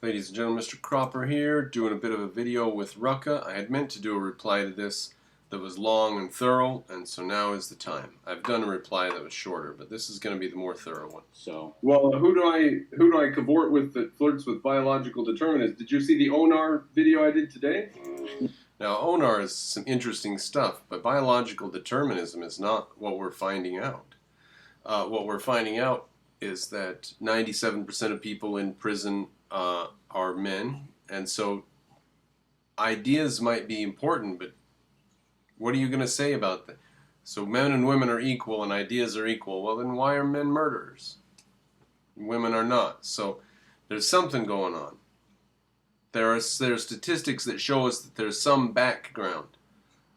Ladies and gentlemen, Mr. Cropper here, doing a bit of a video with Rucka. I had meant to do a reply to this that was long and thorough, and so now is the time. I've done a reply that was shorter, but this is going to be the more thorough one. Well, who do I cavort with that flirts with biological determinists? Did you see the Onar video I did today? Now, Onar is some interesting stuff, but biological determinism is not what we're finding out. What we're finding out is that 97% of people in prison are men, and so ideas might be important, but what are you going to say about that? So men and women are equal and ideas are equal. Well, then why are men murderers? Women are not. So there's something going on. There are statistics that show us that there's some background.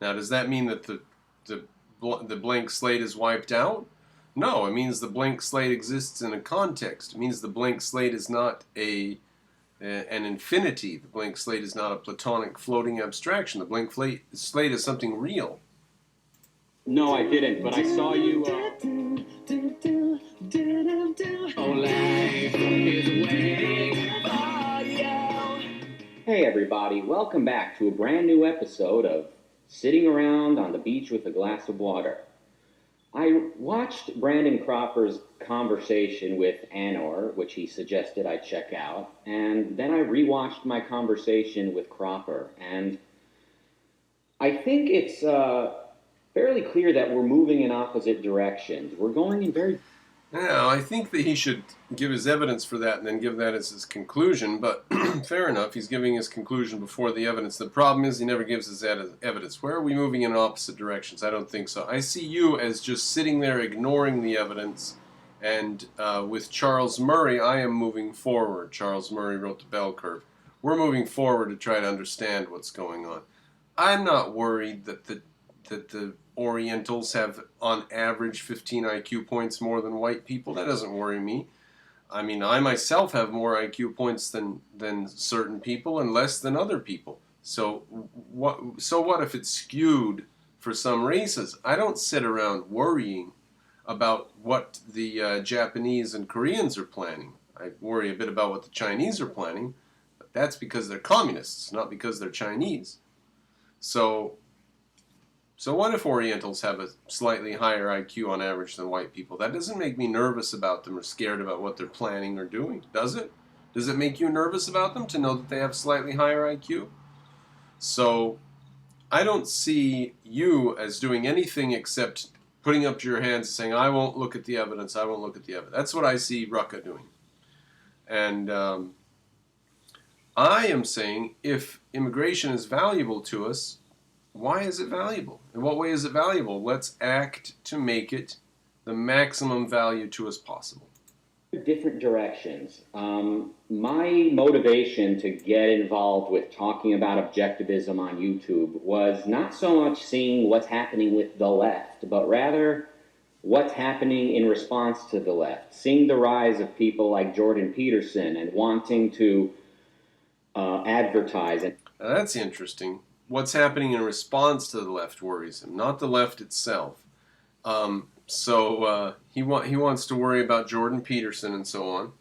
Now, does that mean that the blank slate is wiped out? No, it means the blank slate exists in a context. It means the blank slate is not an infinity. The blank slate is not a platonic floating abstraction. The blank slate is something real. No, I didn't, but I saw you. Hey everybody, welcome back to a brand new episode of Sitting Around on the Beach with a Glass of Water. I watched Brandon Cropper's conversation with Anor, which he suggested I check out, and then I rewatched my conversation with Cropper, and I think it's fairly clear that we're moving in opposite directions. We're going in very... Now, I think that he should give his evidence for that and then give that as his conclusion, but fair enough, he's giving his conclusion before the evidence. The problem is he never gives his evidence. Where are we moving in opposite directions? I don't think so. I see you as just sitting there ignoring the evidence, and with Charles Murray, I am moving forward. Charles Murray wrote The Bell Curve. We're moving forward to try to understand what's going on. I'm not worried that the Orientals have, on average, 15 IQ points more than white people. That doesn't worry me. I mean, I myself have more IQ points than certain people and less than other people. So what if it's skewed for some races? I don't sit around worrying about what the Japanese and Koreans are planning. I worry a bit about what the Chinese are planning, but that's because they're communists, not because they're Chinese. So what if Orientals have a slightly higher IQ on average than white people? That doesn't make me nervous about them or scared about what they're planning or doing, does it? Does it make you nervous about them to know that they have slightly higher IQ? So I don't see you as doing anything except putting up your hands and saying, I won't look at the evidence, I won't look at the evidence. That's what I see Rucka doing. And I am saying if immigration is valuable to us, why is it valuable? In what way is it valuable? Let's act to make it the maximum value to us possible. different directions. My motivation to get involved with talking about objectivism on YouTube was not so much seeing what's happening with the left, but rather what's happening in response to the left. Seeing the rise of people like Jordan Peterson and wanting to advertise. Now that's interesting. What's happening in response to the left worries him, not the left itself. So he wants to worry about Jordan Peterson and so on.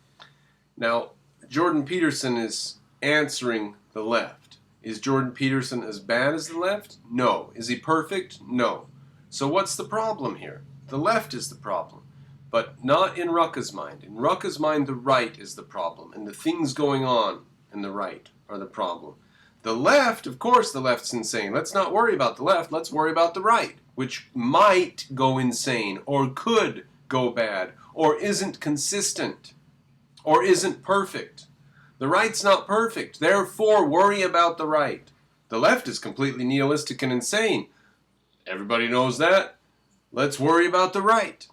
Now, Jordan Peterson is answering the left. Is Jordan Peterson as bad as the left? No. Is he perfect? No. So what's the problem here? The left is the problem, but not in Rucka's mind. In Rucka's mind, the right is the problem, and the things going on in the right are the problem. The left, of course the left's insane. Let's not worry about the left, let's worry about the right, which might go insane, or could go bad, or isn't consistent, or isn't perfect. The right's not perfect, therefore worry about the right. The left is completely nihilistic and insane. Everybody knows that. Let's worry about the right.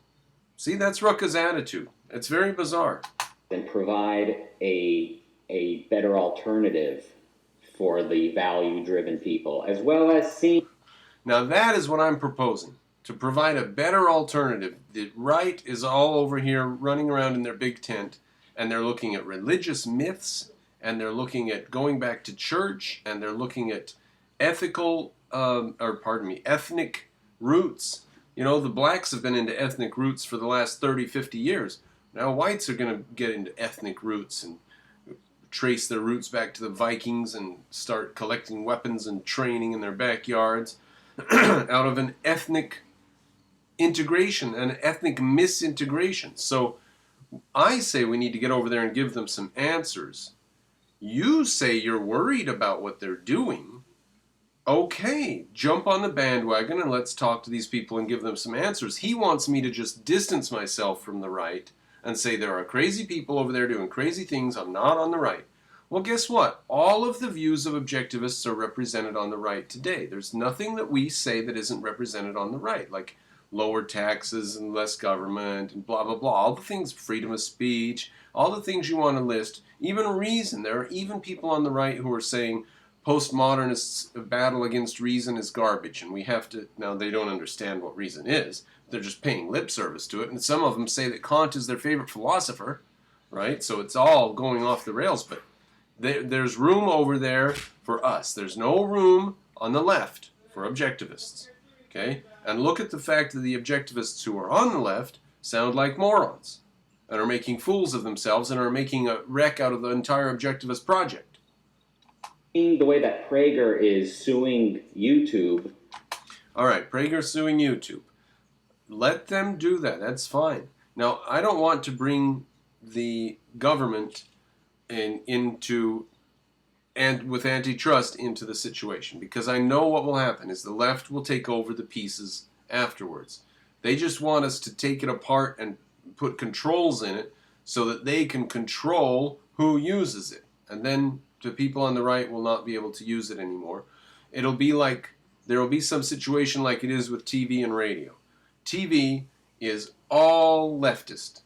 See, that's Rucka's attitude. It's very bizarre. And provide a better alternative for the value-driven people, as well as seeing... Now that is what I'm proposing, to provide a better alternative. The right is all over here running around in their big tent, and they're looking at religious myths, and they're looking at going back to church, and they're looking at ethnic roots. You know, the blacks have been into ethnic roots for the last 30, 50 years. Now whites are going to get into ethnic roots and trace their roots back to the Vikings and start collecting weapons and training in their backyards out of an ethnic integration, an ethnic misintegration. So I say we need to get over there and give them some answers. You say you're worried about what they're doing. Okay, jump on the bandwagon and let's talk to these people and give them some answers. He wants me to just distance myself from the right and say there are crazy people over there doing crazy things. I'm not on the right. Well, guess what? All of the views of objectivists are represented on the right today. There's nothing that we say that isn't represented on the right, like lower taxes and less government and blah, blah, blah. All the things, freedom of speech, all the things you want to list, even reason. There are even people on the right who are saying postmodernists' battle against reason is garbage, and we have to, now they don't understand what reason is, they're just paying lip service to it, and some of them say that Kant is their favorite philosopher, right? So it's all going off the rails, but there's room over there for us. There's no room on the left for objectivists, okay? And look at the fact that the objectivists who are on the left sound like morons and are making fools of themselves and are making a wreck out of the entire objectivist project. The way that Prager is suing YouTube. All right, Prager's suing YouTube. Let them do that. That's fine. Now, I don't want to bring the government into and with antitrust into the situation, because I know what will happen is the left will take over the pieces afterwards. They just want us to take it apart and put controls in it so that they can control who uses it. And then the people on the right will not be able to use it anymore. It'll be like, there will be some situation like it is with TV and radio. TV is all leftist.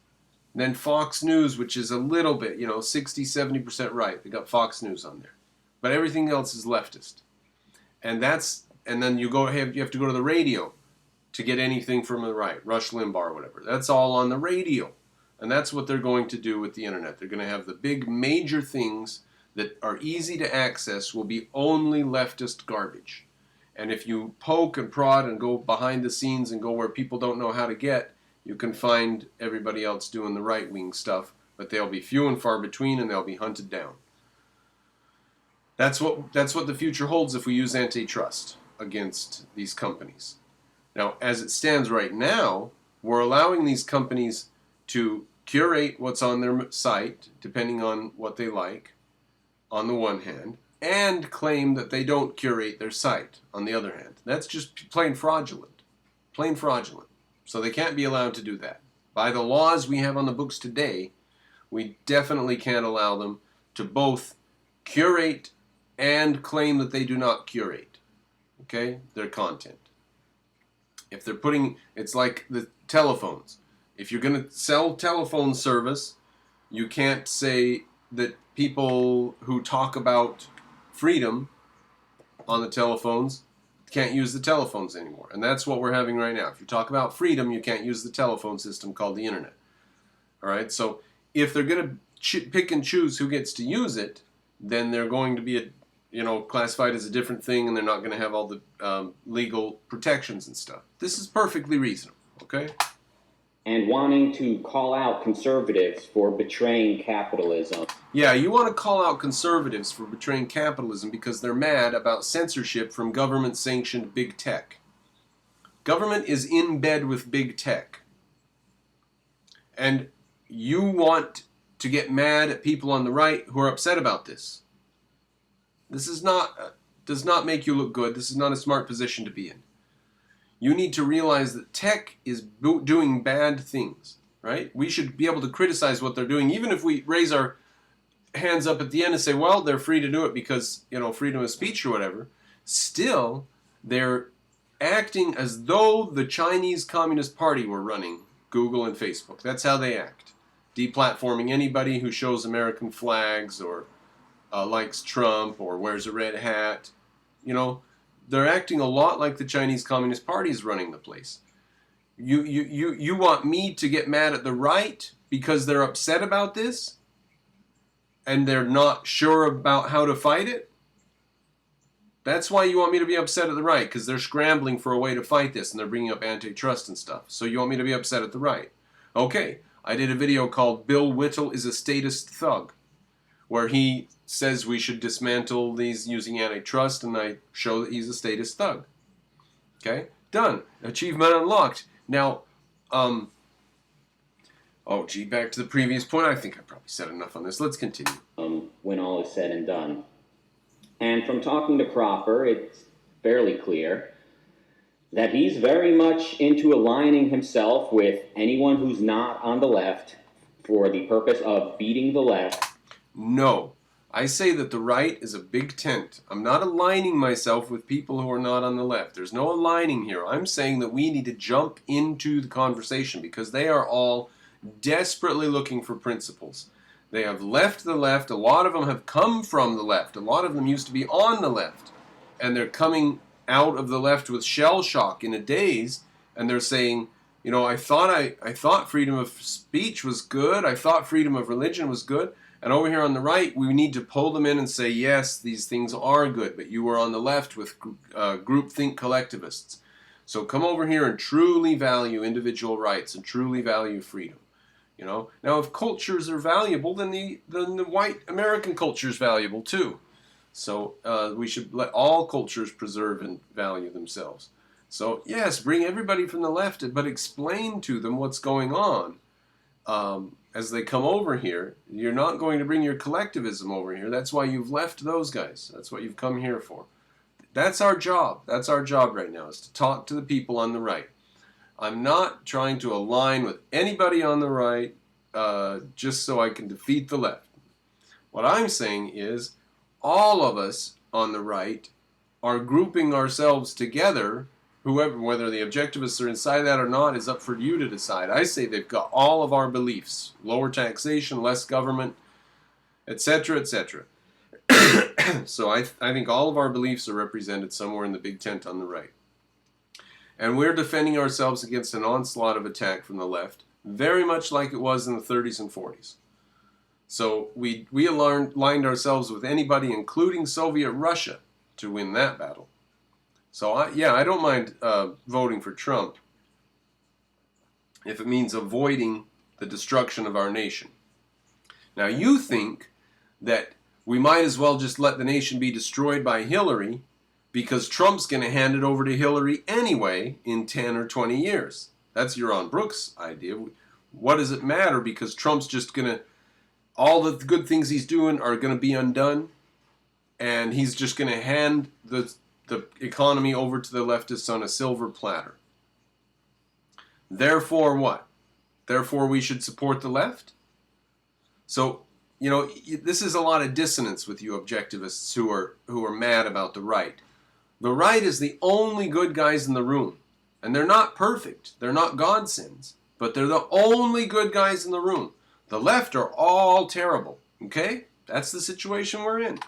Then Fox News, which is a little bit, 60-70% right. They got Fox News on there. But everything else is leftist. And then you have to go to the radio to get anything from the right, Rush Limbaugh or whatever. That's all on the radio. And that's what they're going to do with the internet. They're going to have the big major things that are easy to access will be only leftist garbage. And if you poke and prod and go behind the scenes and go where people don't know how to get, you can find everybody else doing the right-wing stuff, but they'll be few and far between and they'll be hunted down. That's what the future holds if we use antitrust against these companies. Now, as it stands right now, we're allowing these companies to curate what's on their site, depending on what they like, on the one hand, and claim that they don't curate their site, on the other hand. That's just plain fraudulent. Plain fraudulent. So they can't be allowed to do that. By the laws we have on the books today, we definitely can't allow them to both curate and claim that they do not curate, okay, their content. If they're it's like the telephones. If you're going to sell telephone service, you can't say that people who talk about freedom on the telephones can't use the telephones anymore. And that's what we're having right now. If you talk about freedom, you can't use the telephone system called the internet. All right? So if they're going to pick and choose who gets to use it, then they're going to be classified as a different thing, and they're not going to have all the legal protections and stuff. This is perfectly reasonable, okay? And wanting to call out conservatives for betraying capitalism. Yeah, you want to call out conservatives for betraying capitalism because they're mad about censorship from government-sanctioned big tech. Government is in bed with big tech. And you want to get mad at people on the right who are upset about this. This does not make you look good. This is not a smart position to be in. You need to realize that tech is doing bad things, right? We should be able to criticize what they're doing, even if we raise our hands up at the end and say, well, they're free to do it because, freedom of speech or whatever. Still, they're acting as though the Chinese Communist Party were running Google and Facebook. That's how they act. Deplatforming anybody who shows American flags or likes Trump or wears a red hat. They're acting a lot like the Chinese Communist Party is running the place. You want me to get mad at the right because they're upset about this and they're not sure about how to fight it? That's why you want me to be upset at the right, because they're scrambling for a way to fight this and they're bringing up antitrust and stuff. So you want me to be upset at the right. Okay, I did a video called Bill Whittle is a Statist Thug. where he says we should dismantle these using antitrust, and I show that he's a statist thug. Okay? Done. Achievement unlocked. Now, oh gee, back to the previous point. I think I probably said enough on this. Let's continue. When all is said and done. And from talking to Cropper, it's fairly clear that he's very much into aligning himself with anyone who's not on the left for the purpose of beating the left. No. I say that the right is a big tent. I'm not aligning myself with people who are not on the left. There's no aligning here. I'm saying that we need to jump into the conversation because they are all desperately looking for principles. They have left the left. A lot of them have come from the left. A lot of them used to be on the left. And they're coming out of the left with shell shock in a daze, and they're saying, you know, I thought freedom of speech was good. I thought freedom of religion was good. And over here on the right, we need to pull them in and say, yes, these things are good, but you were on the left with groupthink collectivists. So come over here and truly value individual rights and truly value freedom. You know, now if cultures are valuable, then the white American culture is valuable too. So we should let all cultures preserve and value themselves. So yes, bring everybody from the left, but explain to them what's going on as they come over here. You're not going to bring your collectivism over here. That's why you've left those guys. That's what you've come here for. That's our job. That's our job right now, is to talk to the people on the right. I'm not trying to align with anybody on the right just so I can defeat the left. What I'm saying is all of us on the right are grouping ourselves together. Whoever, whether the objectivists are inside that or not, is up for you to decide. I say they've got all of our beliefs: lower taxation, less government, etc., etc. So I think all of our beliefs are represented somewhere in the big tent on the right. And we're defending ourselves against an onslaught of attack from the left, very much like it was in the 30s and 40s. So we aligned ourselves with anybody, including Soviet Russia, to win that battle. So I don't mind voting for Trump if it means avoiding the destruction of our nation. Now you think that we might as well just let the nation be destroyed by Hillary because Trump's going to hand it over to Hillary anyway in 10 or 20 years. That's Yaron Brooks' idea. What does it matter, because Trump's just going to, all the good things he's doing are going to be undone, and he's just going to hand the economy over to the leftists on a silver platter. Therefore what? Therefore we should support the left? So, you know, this is a lot of dissonance with you objectivists who are mad about the right. The right is the only good guys in the room. And they're not perfect. They're not godsends. But they're the only good guys in the room. The left are all terrible. Okay? That's the situation we're in.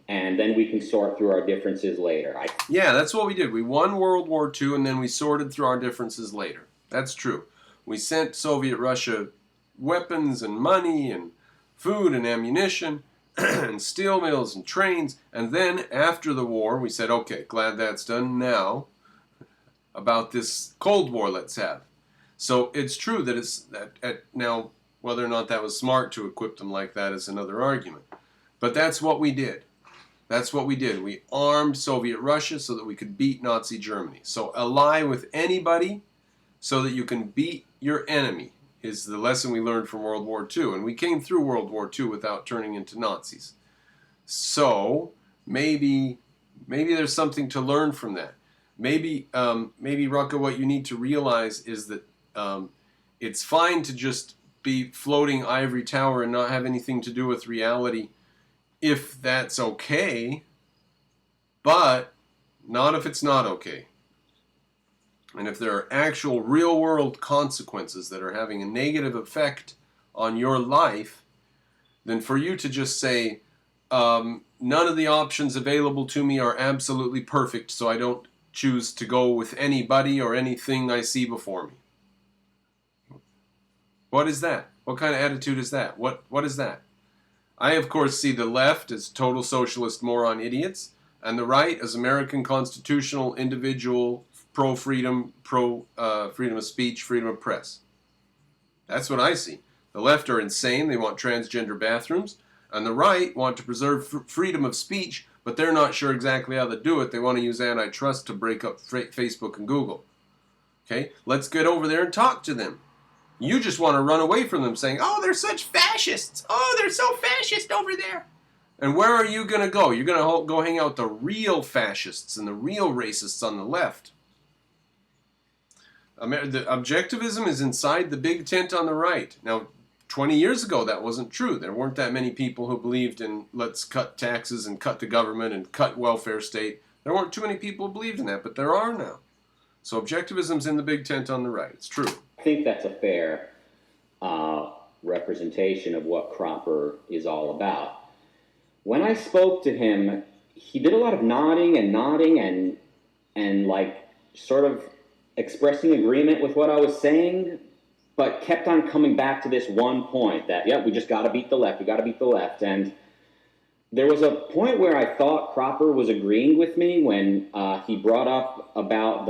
And then we can sort through our differences later. Yeah, that's what we did. We won World War II, and then we sorted through our differences later. That's true. We sent Soviet Russia weapons and money and food and ammunition and steel mills and trains. And then after the war, we said, okay, glad that's done. Now, about this Cold War let's have. So it's true that now, whether or not that was smart to equip them like that is another argument. But that's what we did. That's what we did. We armed Soviet Russia so that we could beat Nazi Germany. So ally with anybody so that you can beat your enemy is the lesson we learned from World War II. And we came through World War II without turning into Nazis. So maybe there's something to learn from that. Maybe Rucka, what you need to realize is that it's fine to just be floating ivory tower and not have anything to do with reality if that's okay, but not if it's not okay. And if there are actual real-world consequences that are having a negative effect on your life, then for you to just say, none of the options available to me are absolutely perfect, so I don't choose to go with anybody or anything I see before me. What is that? What kind of attitude is that? What is that? I, of course, see the left as total socialist moron idiots, and the right as American constitutional, individual, pro-freedom, freedom of speech, freedom of press. That's what I see. The left are insane. They want transgender bathrooms. And the right want to preserve freedom of speech, but they're not sure exactly how to do it. They want to use antitrust to break up Facebook and Google. Okay, let's get over there and talk to them. You just want to run away from them saying, oh, they're such fascists. Oh, they're so fascist over there. And where are you going to go? You're going to go hang out with the real fascists and the real racists on the left. The objectivism is inside the big tent on the right. Now, 20 years ago, that wasn't true. There weren't that many people who believed in let's cut taxes and cut the government and cut welfare state. There weren't too many people who believed in that, but there are now. So objectivism's in the big tent on the right. It's true. I think that's a fair representation of what Cropper is all about. When I spoke to him, he did a lot of nodding and like sort of expressing agreement with what I was saying, but kept on coming back to this one point that, yeah, we just got to beat the left. We got to beat the left. And there was a point where I thought Cropper was agreeing with me when he brought up about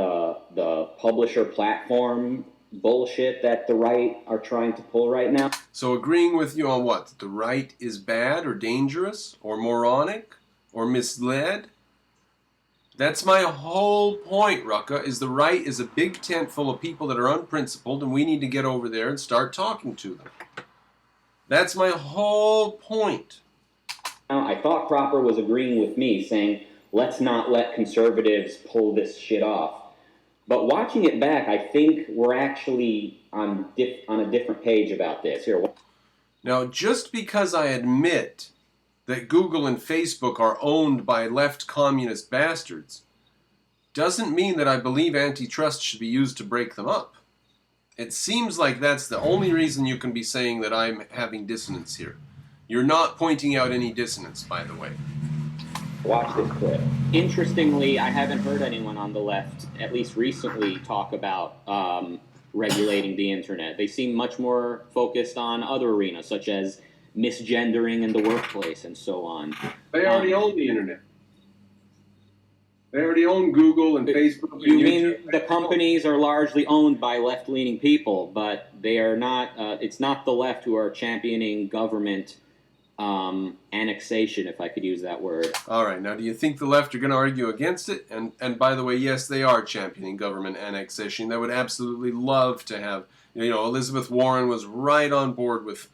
the publisher platform bullshit that the right are trying to pull right now. So agreeing with you on what? That the right is bad or dangerous or moronic or misled? That's my whole point, Rucka, is the right is a big tent full of people that are unprincipled, and we need to get over there and start talking to them. That's my whole point. Now, I thought Cropper was agreeing with me, saying, let's not let conservatives pull this shit off. But watching it back, I think we're actually on a different page about this. Here. Now, just because I admit that Google and Facebook are owned by left communist bastards doesn't mean that I believe antitrust should be used to break them up. It seems like that's the only reason you can be saying that I'm having dissonance here. You're not pointing out any dissonance, by the way. Watch this clip. Interestingly, I haven't heard anyone on the left, at least recently, talk about regulating the internet. They seem much more focused on other arenas, such as misgendering in the workplace and so on. They already own the internet. They already own Google and Facebook. And You YouTube. mean the companies are largely owned by left-leaning people, but they are not. It's not the left who are championing government annexation, if I could use that word. All right, now do you think the left are going to argue against it? And by the way, yes, they are championing government annexation. They would absolutely love to have, Elizabeth Warren was right on board with,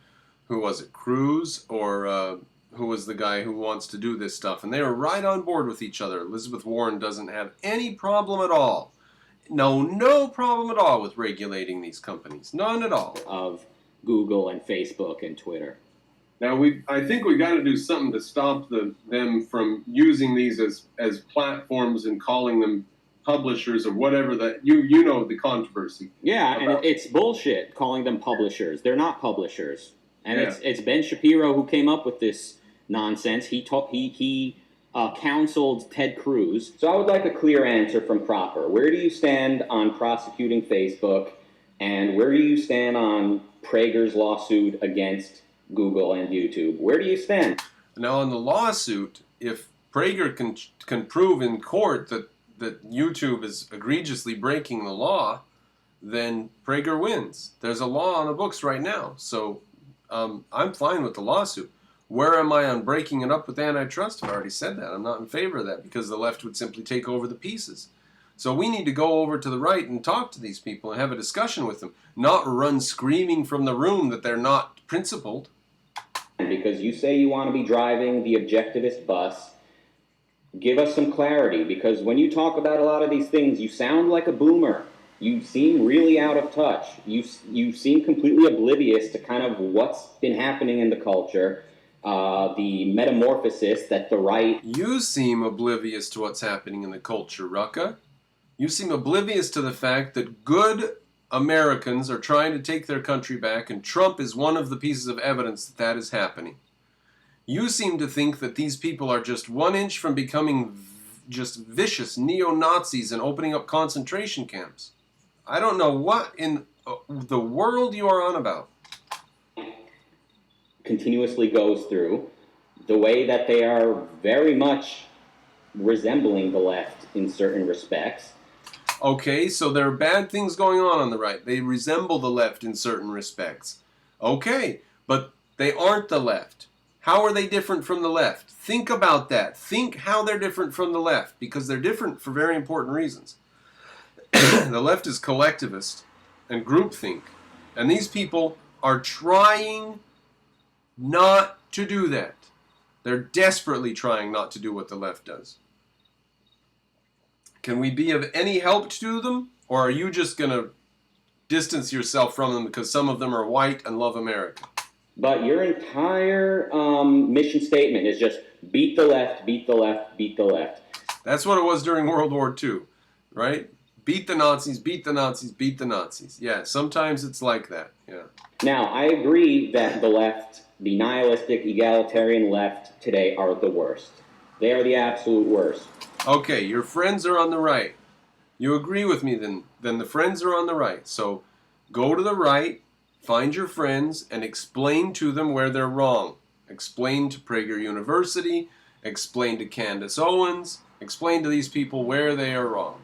who was it, Cruz, or who was the guy who wants to do this stuff? And they were right on board with each other. Elizabeth Warren doesn't have any problem at all. No problem at all with regulating these companies. None at all. Of Google and Facebook and Twitter. Now I think we got to do something to stop them from using these as platforms and calling them publishers or whatever that you know the controversy. Yeah, and it's bullshit calling them publishers. They're not publishers, and it's Ben Shapiro who came up with this nonsense. He counseled Ted Cruz. So I would like a clear answer from Cropper. Where do you stand on prosecuting Facebook, and where do you stand on Prager's lawsuit against Google and YouTube? Where do you stand? Now, on the lawsuit, if Prager can prove in court that YouTube is egregiously breaking the law, then Prager wins. There's a law on the books right now, so I'm fine with the lawsuit. Where am I on breaking it up with antitrust? I've already said that. I'm not in favor of that because the left would simply take over the pieces. So we need to go over to the right and talk to these people and have a discussion with them, not run screaming from the room that they're not principled. Because you say you want to be driving the objectivist bus, give us some clarity, because when you talk about a lot of these things, you sound like a boomer. You seem really out of touch. You seem completely oblivious to kind of what's been happening in the culture, the metamorphosis that the right... You seem oblivious to what's happening in the culture, Rucka. You seem oblivious to the fact that good Americans are trying to take their country back, and Trump is one of the pieces of evidence that that is happening. You seem to think that these people are just 1 inch from becoming just vicious neo-Nazis and opening up concentration camps. I don't know what in the world you are on about. Continuously goes through, the way that they are very much resembling the left in certain respects. Okay, so there are bad things going on the right. They resemble the left in certain respects. Okay, but they aren't the left. How are they different from the left? Think about that. Think how they're different from the left, because they're different for very important reasons. The left is collectivist and groupthink, and these people are trying not to do that. They're desperately trying not to do what the left does. Can we be of any help to them, or are you just going to distance yourself from them because some of them are white and love America? But your entire mission statement is just beat the left, beat the left, beat the left. That's what it was during World War II, right? Beat the Nazis, beat the Nazis, beat the Nazis. Yeah, sometimes it's like that, yeah. Now, I agree that the left, the nihilistic, egalitarian left today are the worst. They are the absolute worst. Okay, your friends are on the right. You agree with me, then the friends are on the right. So go to the right, find your friends, and explain to them where they're wrong. Explain to Prager University, explain to Candace Owens, explain to these people where they are wrong.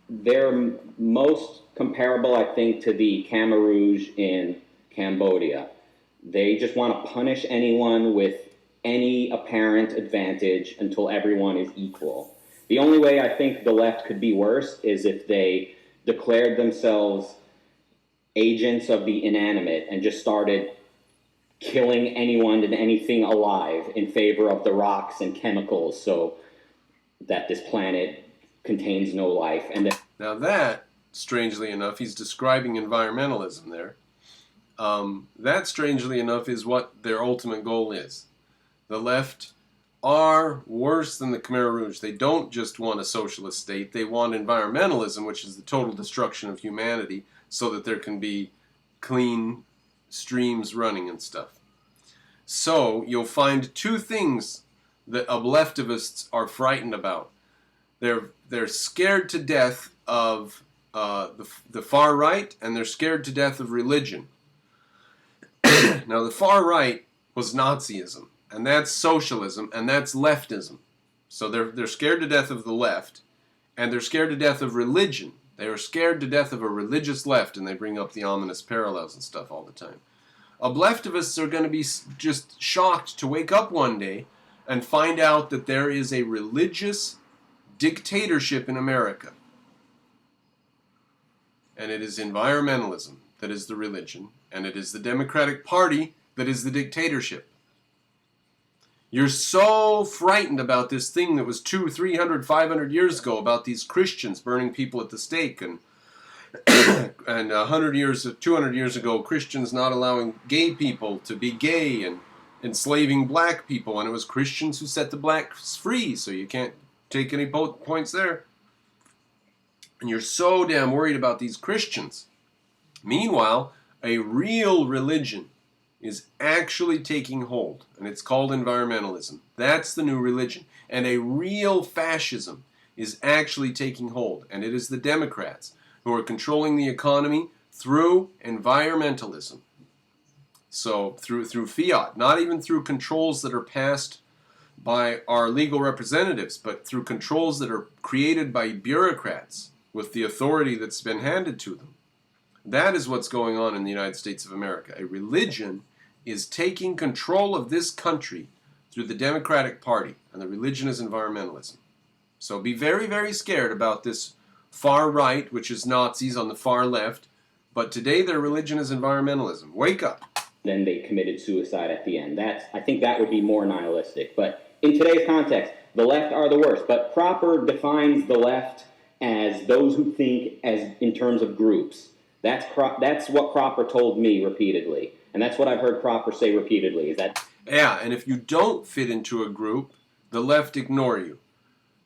They're most comparable, I think, to the Khmer Rouge in Cambodia. They just want to punish anyone with any apparent advantage until everyone is equal. The only way I think the left could be worse is if they declared themselves agents of the inanimate and just started killing anyone and anything alive in favor of the rocks and chemicals so that this planet contains no life. And now that, strangely enough, he's describing environmentalism there. That, strangely enough, is what their ultimate goal is. The left are worse than the Khmer Rouge. They don't just want a socialist state. They want environmentalism, which is the total destruction of humanity, so that there can be clean streams running and stuff. So you'll find two things that leftivists are frightened about. They're scared to death of the far right, and they're scared to death of religion. Now, the far right was Nazism, and that's socialism, and that's leftism. So they're scared to death of the left, and they're scared to death of religion. They are scared to death of a religious left, and they bring up the ominous parallels and stuff all the time. Leftivists are going to be just shocked to wake up one day and find out that there is a religious dictatorship in America. And it is environmentalism that is the religion, and it is the Democratic Party that is the dictatorship. You're so frightened about this thing that was 200, 300, 500 years ago about these Christians burning people at the stake, and 100 years, 200 years ago, Christians not allowing gay people to be gay and enslaving black people, and it was Christians who set the blacks free, so you can't take any points there. And you're so damn worried about these Christians. Meanwhile, a real religion is actually taking hold, and it's called environmentalism. That's the new religion. And a real fascism is actually taking hold, and it is the Democrats who are controlling the economy through environmentalism. So through fiat, not even through controls that are passed by our legal representatives, but through controls that are created by bureaucrats with the authority that's been handed to them. That is what's going on in the United States of America. A religion is taking control of this country through the Democratic Party, and the religion is environmentalism. So be very, very scared about this far right, which is Nazis, on the far left, but today their religion is environmentalism. Wake up. Then they committed suicide at the end. I think that would be more nihilistic. But in today's context, the left are the worst. But Cropper defines the left as those who think as in terms of groups. That's what Cropper told me repeatedly. And that's what I've heard Cropper say repeatedly. Is that? Yeah, and if you don't fit into a group, the left ignore you.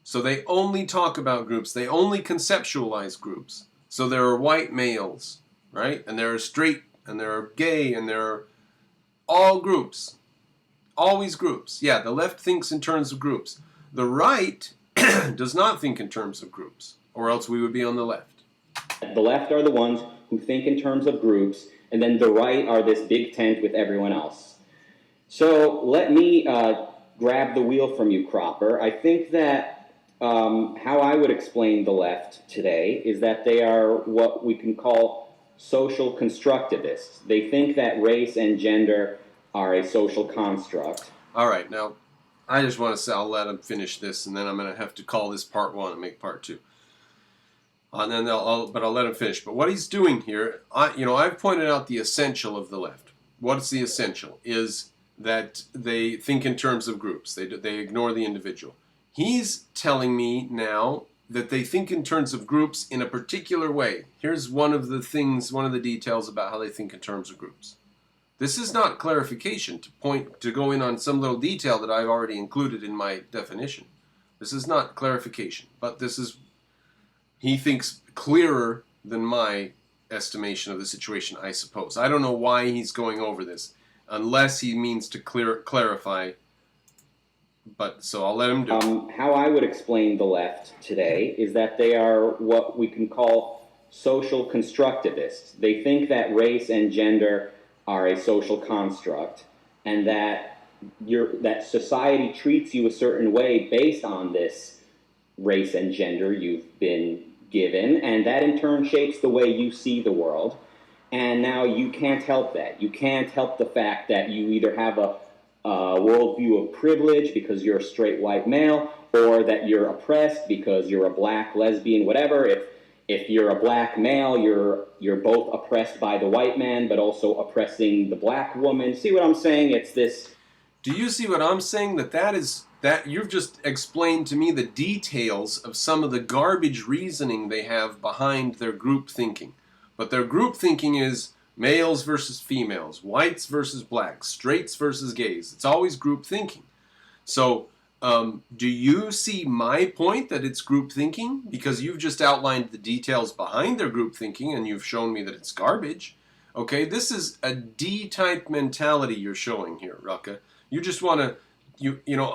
So they only talk about groups. They only conceptualize groups. So there are white males, right? And there are straight, and there are gay, and there are all groups. Always groups. Yeah, the left thinks in terms of groups. The right does not think in terms of groups, or else we would be on the left. The left are the ones who think in terms of groups, and then the right are this big tent with everyone else. So let me grab the wheel from you, Cropper. I think that how I would explain the left today is that they are what we can call social constructivists. They think that race and gender are a social construct. All right, now I just want to say I'll let him finish this, and then I'm going to have to call this part 1 and make part 2. And then I'll let him finish. But what he's doing here, I've pointed out the essential of the left. What's the essential? Is that they think in terms of groups. They ignore the individual. He's telling me now that they think in terms of groups in a particular way. Here's one of the details about how they think in terms of groups. This is not clarification to go in on some little detail that I've already included in my definition. This is not clarification, but he thinks clearer than my estimation of the situation, I suppose. I don't know why he's going over this, unless he means to clarify. But so I'll let him do it. How I would explain the left today is that they are what we can call social constructivists. They think that race and gender are a social construct, and that society treats you a certain way based on this race and gender you've been given, and that in turn shapes the way you see the world. And now you can't help that. You can't help the fact that you either have a worldview of privilege because you're a straight white male, or that you're oppressed because you're a black, lesbian, whatever. If you're a black male, you're both oppressed by the white man, but also oppressing the black woman. See what I'm saying? It's this. Do you see what I'm saying? That you've just explained to me the details of some of the garbage reasoning they have behind their group thinking. But their group thinking is males versus females, whites versus blacks, straights versus gays. It's always group thinking. So, do you see my point that it's group thinking? Because you've just outlined the details behind their group thinking, and you've shown me that it's garbage. Okay, this is a D-type mentality you're showing here, Rucka. You just want to,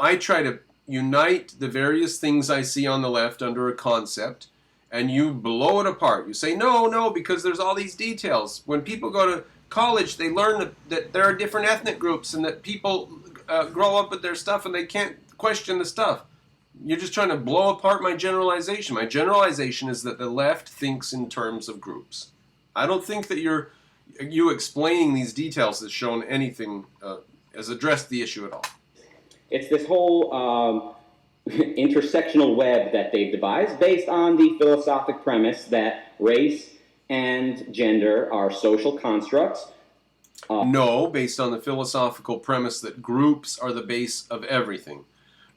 I try to unite the various things I see on the left under a concept, and you blow it apart. You say, no, because there's all these details. When people go to college, they learn that there are different ethnic groups and that people grow up with their stuff and they can't question the stuff. You're just trying to blow apart my generalization. My generalization is that the left thinks in terms of groups. I don't think that you explaining these details has shown anything, has addressed the issue at all. It's this whole intersectional web that they've devised based on the philosophic premise that race and gender are social constructs. No, based on the philosophical premise that groups are the base of everything.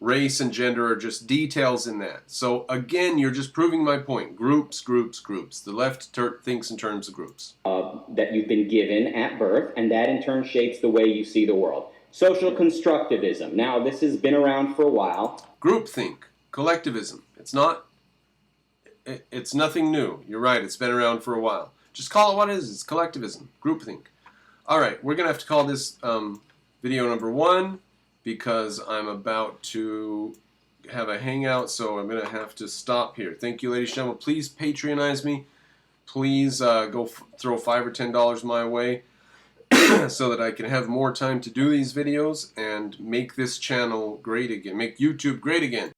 Race and gender are just details in that. So again, you're just proving my point. Groups. The left thinks in terms of groups. That you've been given at birth, and that in turn shapes the way you see the world. Social constructivism. Now, this has been around for a while. Groupthink, collectivism. It's nothing new. You're right, it's been around for a while. Just call it what it is. It's collectivism, groupthink. All right, we're going to have to call this video number 1 because I'm about to have a hangout, so I'm going to have to stop here. Thank you, ladies and gentlemen. Please Patreonize me. Please go throw $5 or $10 my way so that I can have more time to do these videos and make this channel great again, make YouTube great again.